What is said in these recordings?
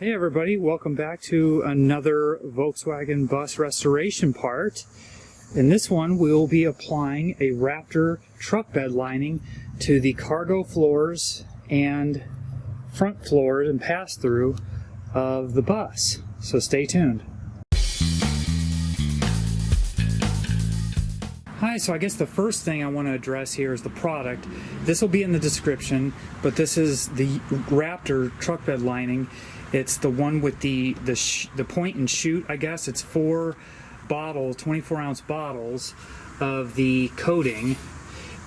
Hey everybody, welcome back to another Volkswagen Bus restoration part. In this one we'll be applying a Raptor truck bed lining to the cargo floors and front floors and pass-through of the bus. So stay tuned. Hi, so I guess the first thing I want to address here is the product. This will be in the description, but this is the Raptor truck bed lining. It's the one with the point and shoot, I guess. It's 4 bottles, 24-ounce bottles of the coating,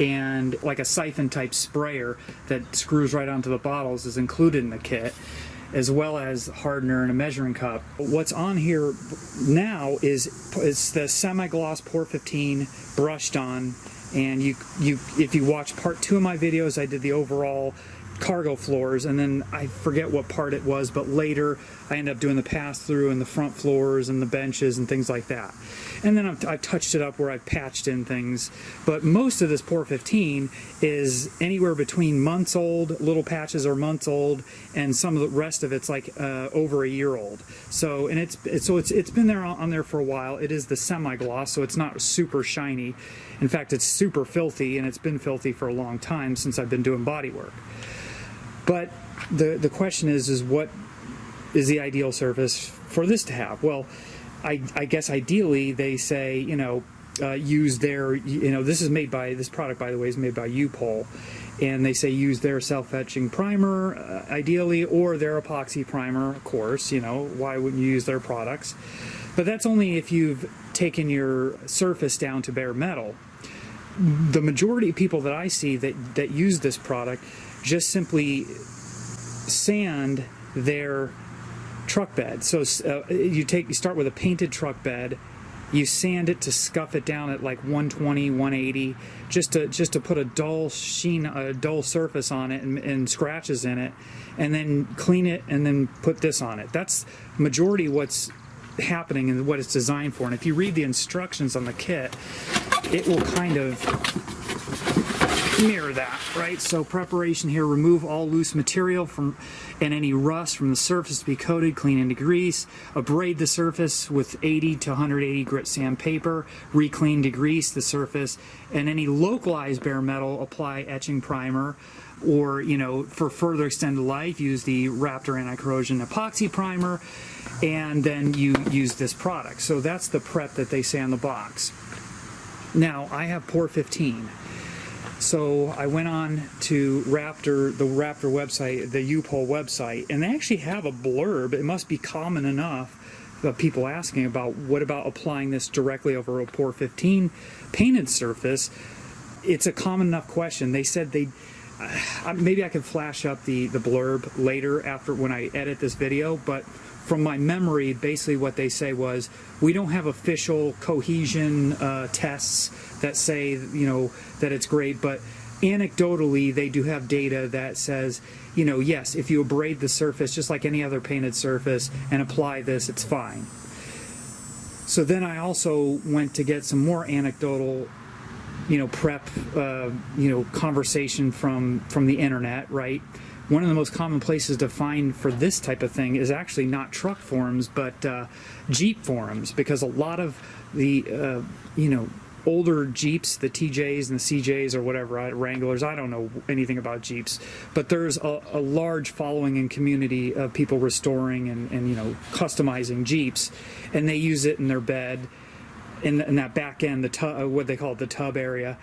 and like a siphon type sprayer that screws right onto the bottles is included in the kit, as well as hardener and a measuring cup. What's on here now is the semi-gloss Pore 15 brushed on, and if you watch part 2 of my videos, I did the overall cargo floors, and then I forget what part it was, but later I ended up doing the pass-through and the front floors and the benches and things like that. And then I've touched it up where I've patched in things, but most of this Pore 15 is anywhere between months old, little patches are months old, and some of the rest of it's like over a year old. So it's been there on there for a while. It is the semi-gloss, so it's not super shiny. In fact, it's super filthy, and it's been filthy for a long time since I've been doing body work. But the question is what is the ideal surface for this to have? Well, I guess ideally they say, use their, this product, by the way, is made by U-pol, and they say use their self-etching primer, ideally, or their epoxy primer, of course. Why wouldn't you use their products? But that's only if you've taken your surface down to bare metal. The majority of people that I see that use this product just simply sand their truck bed. So you start with a painted truck bed, you sand it to scuff it down at like 120, 180, just to put a dull sheen, a dull surface on it and scratches in it, and then clean it and then put this on it. That's majority what's happening and what it's designed for. And if you read the instructions on the kit, it will kind of mirror that, right? So preparation here: remove all loose material and any rust from the surface to be coated, clean and degrease, abrade the surface with 80 to 180 grit sandpaper, re-clean, degrease the surface, and any localized bare metal, apply etching primer, or for further extended life, use the Raptor anti-corrosion epoxy primer, and then you use this product. So that's the prep that they say on the box. Now I have Pore 15. So I went on to the Raptor website, the U-pol website, and they actually have a blurb. It must be common enough of people asking about what about applying this directly over a Pore 15 painted surface. It's a common enough question. They said maybe I could flash up the blurb later after when I edit this video, but from my memory, basically what they say was, we don't have official cohesion tests that say, that it's great, but anecdotally, they do have data that says, yes, if you abrade the surface just like any other painted surface and apply this, it's fine. So then I also went to get some more anecdotal, prep, conversation from the internet, right? One of the most common places to find for this type of thing is actually not truck forums, but Jeep forums, because a lot of the, older Jeeps, the TJs and the CJs or whatever, Wranglers, I don't know anything about Jeeps, but there's a large following and community of people restoring and customizing Jeeps, and they use it in their bed, in that back end, the tub, what they call it, the tub area,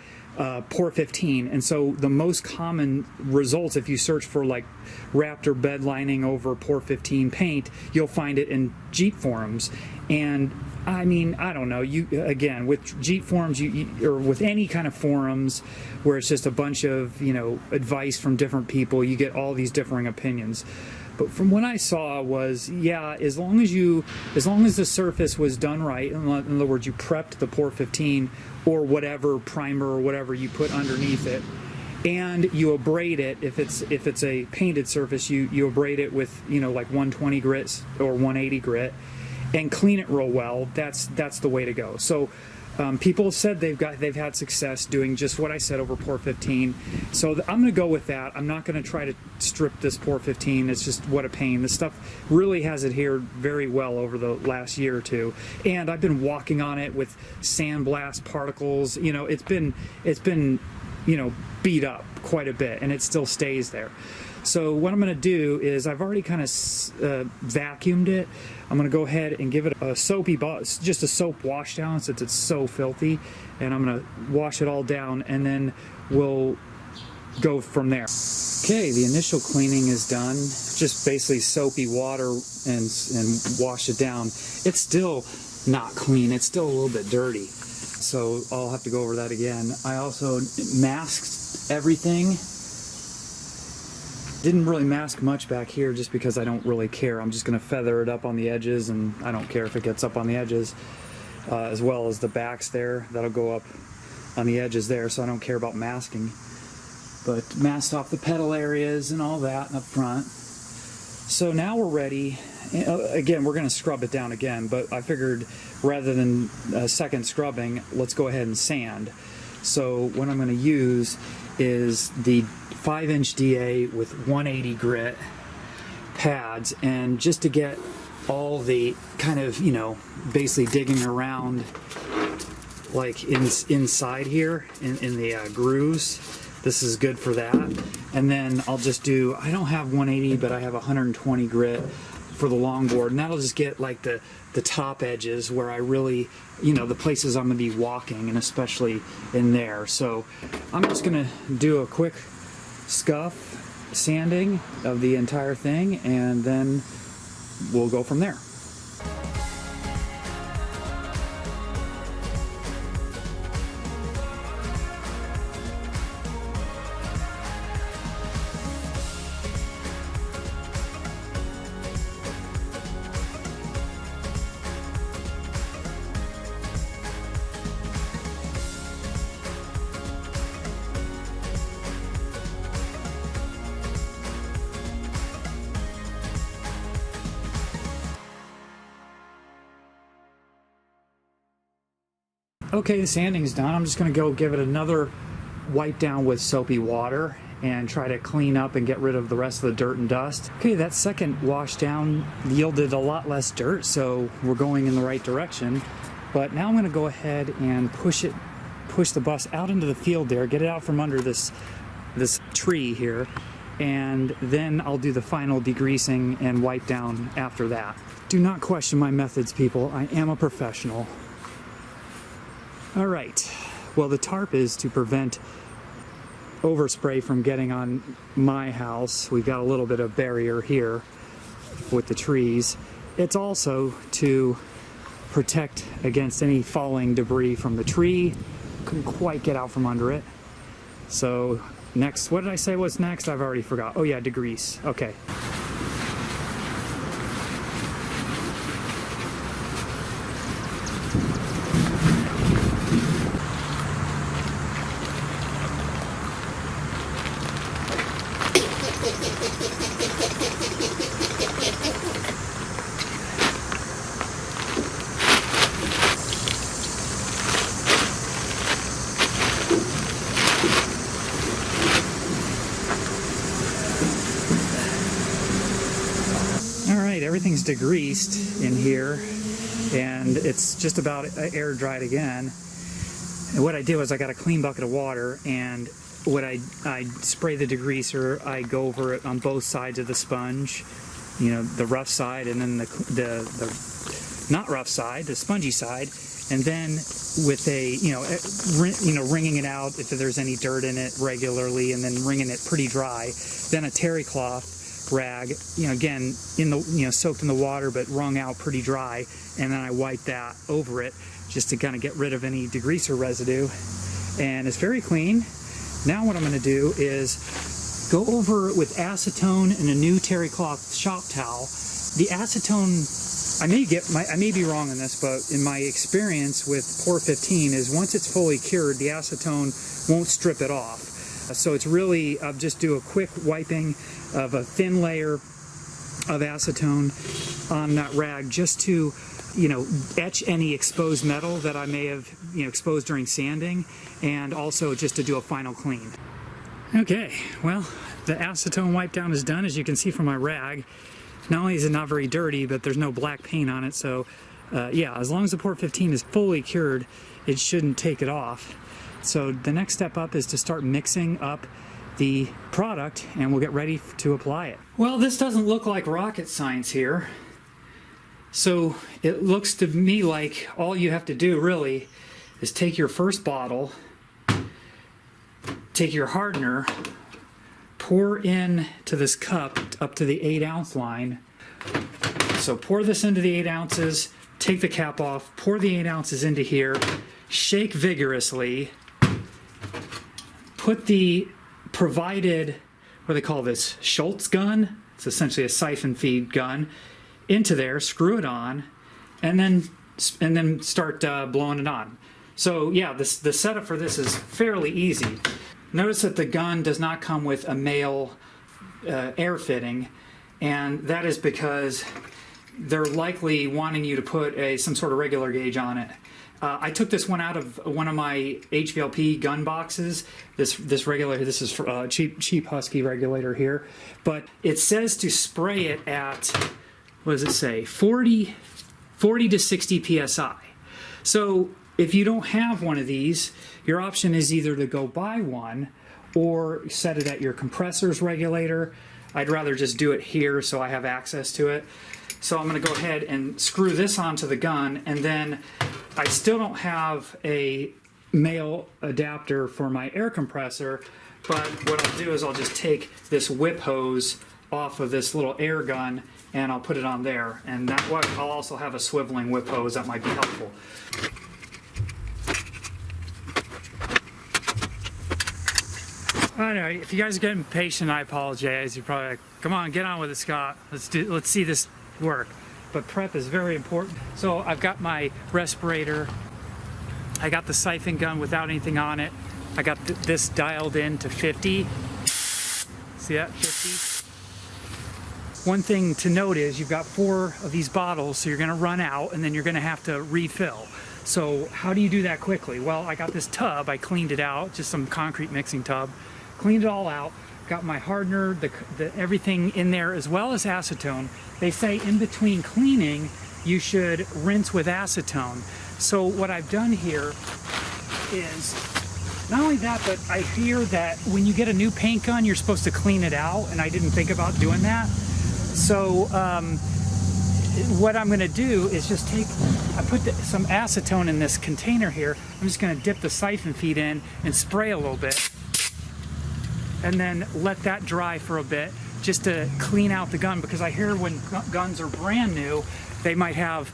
Pore 15. And so the most common results, if you search for like Raptor bed lining over Pore 15 paint, you'll find it in Jeep forums. And I mean, I don't know, again, with Jeep forums, or with any kind of forums where it's just a bunch of advice from different people, you get all these differing opinions. But from what I saw was, yeah, as long as the surface was done right, in other words, you prepped the Pore 15 or whatever primer or whatever you put underneath it, and you abrade it. If it's a painted surface, you abrade it with like 120 grits or 180 grit, and clean it real well. That's the way to go. So People have said they've had success doing just what I said over Pour 15, so I'm going to go with that. I'm not going to try to strip this Pour 15. It's just what a pain. This stuff really has adhered very well over the last year or two, and I've been walking on it with sandblast particles. You know, it's been you know, beat up quite a bit, and it still stays there. So what I'm going to do is, I've already kind of vacuumed it. I'm going to go ahead and give it a soapy, just a soap wash down, since it's so filthy, and I'm going to wash it all down, and then we'll go from there. Okay, the initial cleaning is done. Just basically soapy water and wash it down. It's still not clean. It's still a little bit dirty, so I'll have to go over that again. I also masked everything. Didn't really mask much back here just because I don't really care. I'm just going to feather it up on the edges, and I don't care if it gets up on the edges, as well as the backs there. That'll go up on the edges there, so I don't care about masking. But masked off the pedal areas and all that up front. So now we're ready. Again, we're going to scrub it down again, but I figured rather than a second scrubbing, let's go ahead and sand. So what I'm going to use is the 5-inch DA with 180 grit pads, and just to get all the kind of, you know, basically digging around like inside here in the grooves. This is good for that. And then I'll just do, I don't have 180, but I have 120 grit for the longboard, and that'll just get like the top edges where I really, you know, the places I'm going to be walking, and especially in there. So I'm just going to do a quick scuff sanding of the entire thing, and then we'll go from there. Okay, the sanding's done. I'm just going to go give it another wipe down with soapy water and try to clean up and get rid of the rest of the dirt and dust. Okay, that second wash down yielded a lot less dirt, so we're going in the right direction. But now I'm going to go ahead and push the bus out into the field there, get it out from under this tree here, and then I'll do the final degreasing and wipe down after that. Do not question my methods, people. I am a professional. All right, well, the tarp is to prevent overspray from getting on my house. We've got a little bit of barrier here with the trees. It's also to protect against any falling debris from the tree. Couldn't quite get out from under it. So next, what did I say was next? I've already forgot. Oh yeah, degrease. Okay. Everything's degreased in here, and it's just about air dried again. And what I did was I got a clean bucket of water, and what I spray the degreaser, I go over it on both sides of the sponge, you know, the rough side and then the not rough side, the spongy side, and then with a, wringing it out if there's any dirt in it regularly, and then wringing it pretty dry. Then a terry cloth rag, again, soaked in the water but wrung out pretty dry, and then I wipe that over it just to kind of get rid of any degreaser residue, and it's very clean. Now what I'm going to do is go over it with acetone and a new terry cloth shop towel. The acetone, I may be wrong on this, but in my experience with Pour 15 is once it's fully cured, the acetone won't strip it off. So it's really just do a quick wiping of a thin layer of acetone on that rag just to, etch any exposed metal that I may have, exposed during sanding, and also just to do a final clean. Okay, well, the acetone wipe down is done, as you can see from my rag. Not only is it not very dirty, but there's no black paint on it, so yeah, as long as the port 15 is fully cured, it shouldn't take it off. So the next step up is to start mixing up the product, and we'll get ready to apply it. Well, this doesn't look like rocket science here. So it looks to me like all you have to do really is take your first bottle, take your hardener, pour in to this cup up to the 8-ounce line. So pour this into the 8 ounces, take the cap off, pour the 8 ounces into here, shake vigorously, put the provided, what do they call this, Schultz gun? It's essentially a siphon feed gun, into there, screw it on, and then start blowing it on. So yeah, the setup for this is fairly easy. Notice that the gun does not come with a male air fitting, and that is because they're likely wanting you to put some sort of regular gauge on it. I took this one out of one of my HVLP gun boxes. This regulator, this is for, cheap Husky regulator here, but it says to spray it at, what does it say, 40 to 60 psi. So if you don't have one of these, your option is either to go buy one or set it at your compressor's regulator. I'd rather just do it here so I have access to it. So I'm going to go ahead and screw this onto the gun, and then I still don't have a male adapter for my air compressor, but what I'll do is I'll just take this whip hose off of this little air gun and I'll put it on there, and that way I'll also have a swiveling whip hose that might be helpful. Anyway, if you guys are getting impatient, I apologize. You're probably like, come on, get on with it, Scott. Let's see this work. But prep is very important. So I've got my respirator. I got the siphon gun without anything on it. I got this dialed in to 50. See that, 50? One thing to note is you've got 4 of these bottles, so you're gonna run out and then you're gonna have to refill. So how do you do that quickly? Well, I got this tub, I cleaned it out, just some concrete mixing tub, cleaned it all out, got my hardener, everything in there, as well as acetone. They say in between cleaning, you should rinse with acetone. So what I've done here is, not only that, but I hear that when you get a new paint gun, you're supposed to clean it out, and I didn't think about doing that. So what I'm going to do is just I put some acetone in this container here. I'm just going to dip the siphon feed in and spray a little bit, and then let that dry for a bit just to clean out the gun, because I hear when guns are brand new, they might have,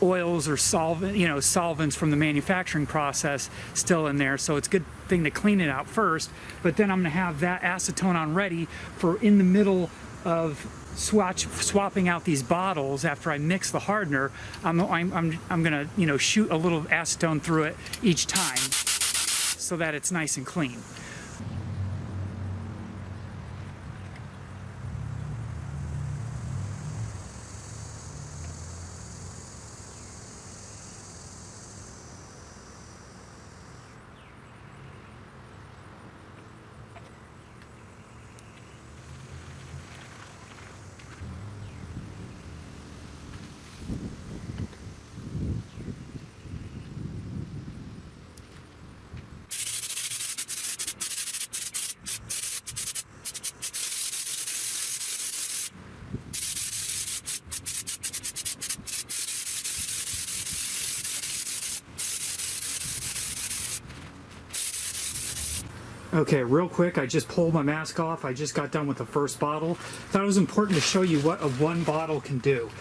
oils or solvents from the manufacturing process still in there. So it's a good thing to clean it out first, but then I'm going to have that acetone on ready for in the middle of swapping out these bottles. After I mix the hardener, I'm gonna shoot a little acetone through it each time so that it's nice and clean. Okay, real quick, I just pulled my mask off. I just got done with the first bottle. Thought it was important to show you what one bottle can do.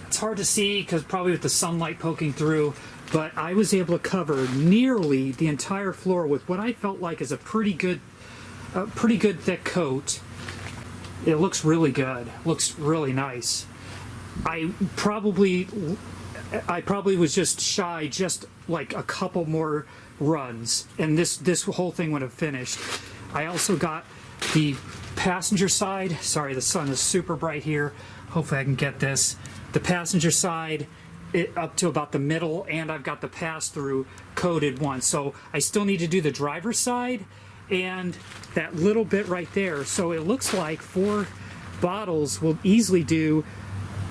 It's hard to see because probably with the sunlight poking through, but I was able to cover nearly the entire floor with what I felt like is a pretty good thick coat. It looks really good. Looks really nice. I probably was just shy, just like a couple more runs, and this whole thing would have finished. I also got the passenger side. Sorry, the sun is super bright here. hopefully I can get this. The passenger side up to about the middle, and I've got the pass-through coated once. So I still need to do the driver's side and that little bit right there. So it looks like 4 bottles will easily do,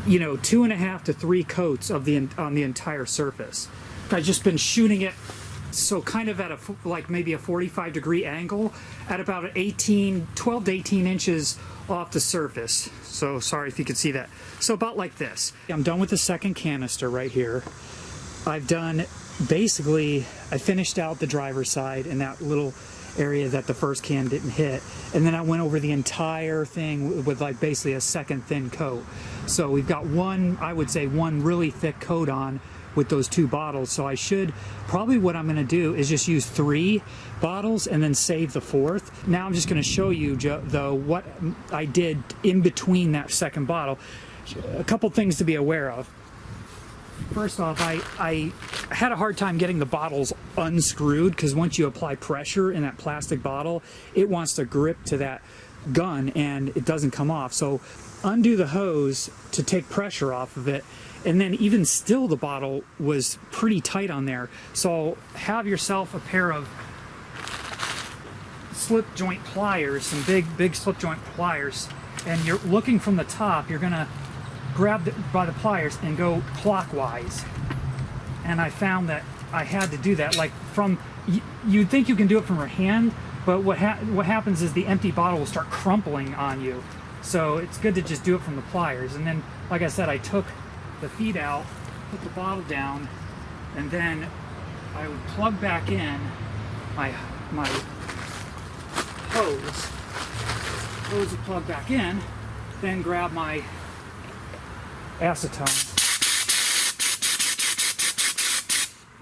you know, 2.5 to 3 coats of on the entire surface. I've just been shooting it so kind of at like maybe a 45-degree angle at about 12 to 18 inches off the surface. So sorry if you could see that. So about like this. I'm done with the second canister right here. I've done basically, I finished out the driver's side in that little area that the first can didn't hit, and then I went over the entire thing with like basically a second thin coat. So we've got one, I would say one really thick coat on with those 2 bottles. So I should probably, what I'm going to do is just use 3 bottles and then save the 4th. Now I'm just going to show you though what I did in between that second bottle. A couple things to be aware of. First off, I had a hard time getting the bottles unscrewed, because once you apply pressure in that plastic bottle, it wants to grip to that gun and it doesn't come off. So undo the hose to take pressure off of it, and then even still the bottle was pretty tight on there. So have yourself a pair of slip joint pliers, some big slip joint pliers, and you're looking from the top, you're gonna grab by the pliers and go clockwise. And I found that I had to do that, like from, you'd think you can do it from your hand, but what happens is the empty bottle will start crumpling on you. So it's good to just do it from the pliers. And then, like I said, I took the feet out, put the bottle down, and then I would plug back in my hose. Hose would plug back in, then grab my acetone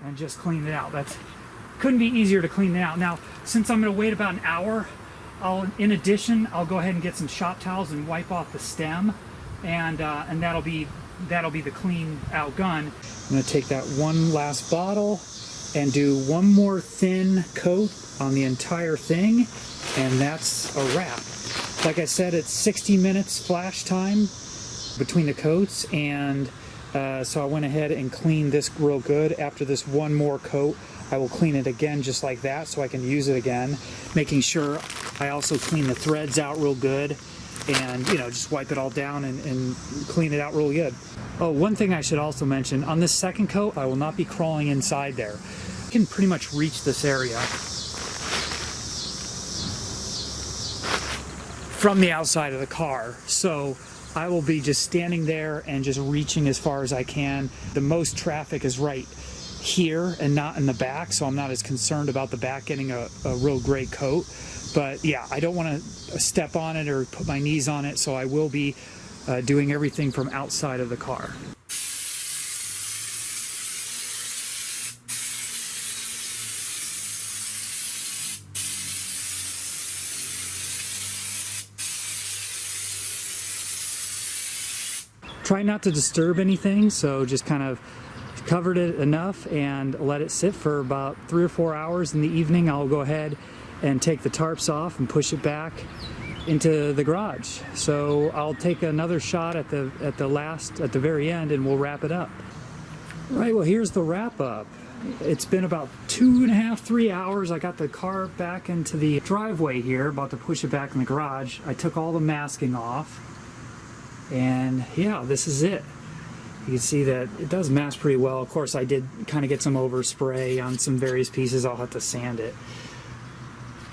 and just clean it out. Couldn't be easier to clean it out. Now, since I'm going to wait about an hour, in addition, I'll go ahead and get some shop towels and wipe off the stem, and that'll be the clean out gun. I'm going to take that one last bottle and do one more thin coat on the entire thing, and that's a wrap. Like I said, it's 60 minutes flash time between the coats, and so I went ahead and cleaned this real good. After this one more coat, I will clean it again just like that so I can use it again, making sure I also clean the threads out real good, and just wipe it all down and clean it out real good. Oh, one thing I should also mention, on this second coat, I will not be crawling inside there. I can pretty much reach this area from the outside of the car, so I will be just standing there and just reaching as far as I can. The most traffic is right here and not in the back, so I'm not as concerned about the back getting a real great coat. But yeah, I don't want to step on it or put my knees on it, so I will be doing everything from outside of the car. Try not to disturb anything, so just kind of covered it enough and let it sit for about 3 or 4 hours. In the evening, I'll go ahead and take the tarps off and push it back into the garage. So I'll take another shot at the very end, and we'll wrap it up. Right, well, here's the wrap up. It's been about 2.5, 3 hours. I got the car back into the driveway here, about to push it back in the garage. I took all the masking off, and yeah, this is it. You can see that it does mask pretty well. Of course, I did kind of get some overspray on some various pieces. I'll have to sand it.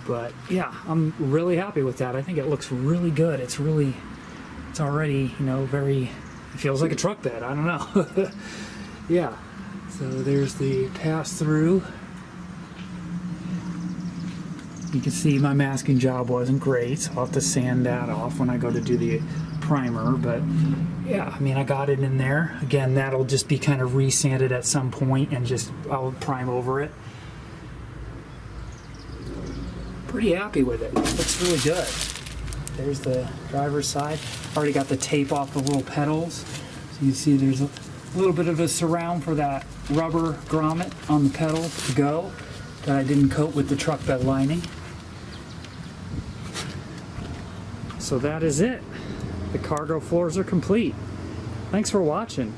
But yeah, I'm really happy with that. I think it looks really good. It's already, it feels like a truck bed. I don't know. Yeah. So there's the pass-through. You can see my masking job wasn't great, so I'll have to sand that off when I go to do the primer. But yeah, I mean, I got it in there. Again, that'll just be kind of resanded at some point, and I'll prime over it. Pretty happy with it. Looks really good. There's the driver's side. Already got the tape off the little pedals. So you can see there's a little bit of a surround for that rubber grommet on the pedal to go that I didn't coat with the truck bed lining. So that is it. The cargo floors are complete. Thanks for watching.